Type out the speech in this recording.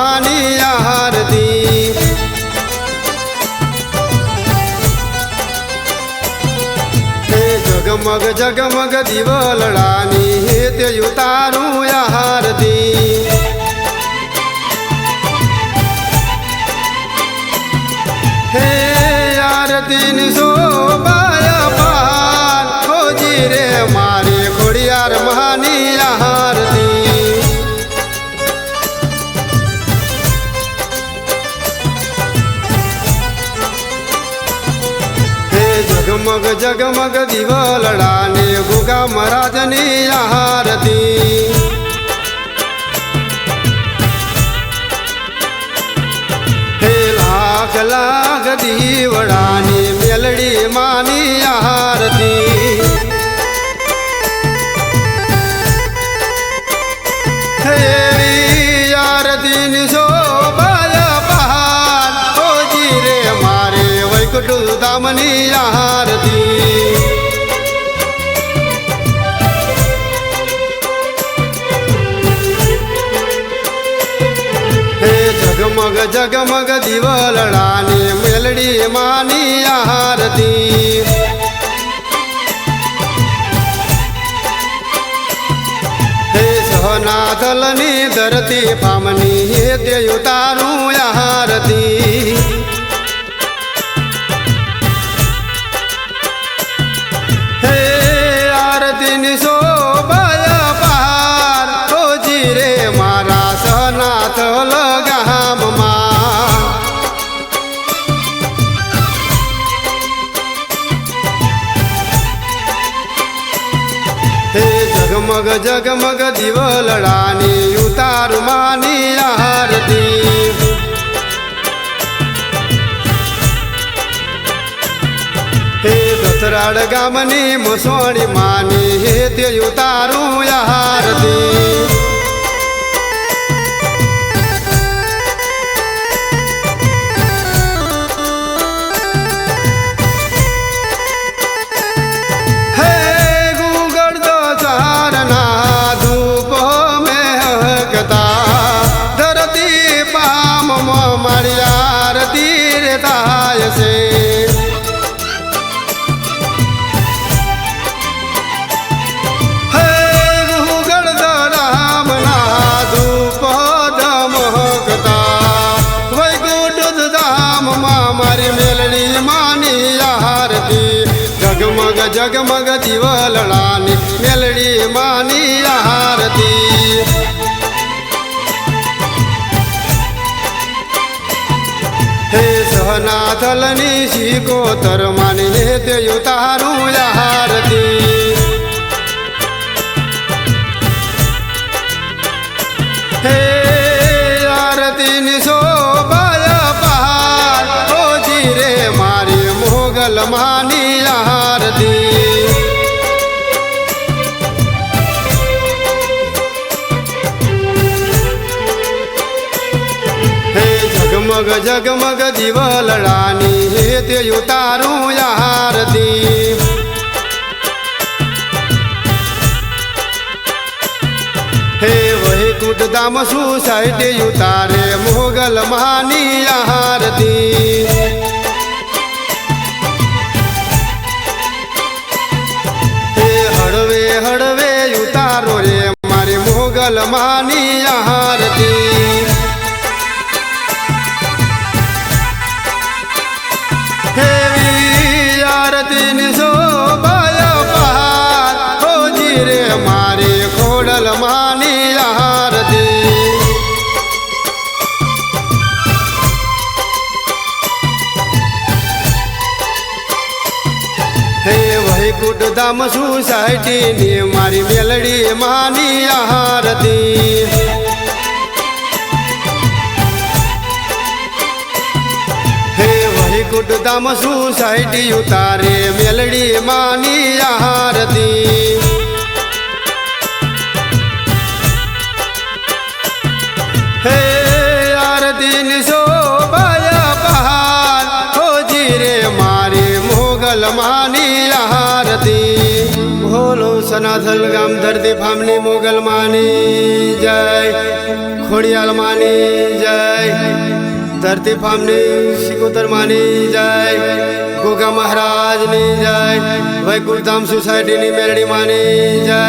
मानी आरती जगमग जगमग दिवलडानी ते उतारू आरती हे आरती शोभाया पार खोजी रे मारे खोड़ियार मानी आरती जगमग जगमग दिवलडाने गोगा महाराजनी आरती हे लाख लाख दिवडाने मेलडी मानी आरती हे आरती शोभाया पहाड़ खोजी रे मारे वैकुंठ धामनी आरती हे जगमग जगमग दिवलडाने मेलडी मानी आरती हे सहनाथलनी धरती पामनी ते उतारू आरती शोभाया पार खोजी रे मारा सहनाथ लगाम हे जगमग जगमग दिवलडानी उतारू मानी आरती हे दसराड गामनी मुसोणी मानी हे ते उतारू आरती हे गुगड़ दो चारना धूप में हकता धरती पाम मारी आरती रे ताय से जगमग जगमग दिवलडानी मेलडी मानी आरती हे सहनाथलनी शिकोतर मानी ते उतारू आरती हे आरती शोभाया पहाड़ खोजी रे मारी मोगल मानी आरती हे जगमग जगमग दिवलडानी ते उतारू आरती हे वैकुंठ धाम सोसायटी उतारे मोगल मानी आरती हड़वे हड़वे उतारो रे मारे मोगल मानी आरती हे आरती शोभाया पहाड़ खोजी रे मारे खोड़ल मानी आरती हे वैकुंठ धाम सोसायटी ने मारी मेलडी मानी आरती हे वैकुंठ धाम सोसायटी उतारे मेलडी मानी आरती हे आरती शोभाया पहाड़ खोजी रे मारी मोगल मानी आरती बोलो सनातन गाम धरती फामनी मोगल मानी जय। ખોડિયાલ માની જય, ધરતી ફામની સિકોતર માની જય, ગોગા મહારાજની જય, વૈકુંઠ ધામ સોસાયટીની મેરડી માની જય,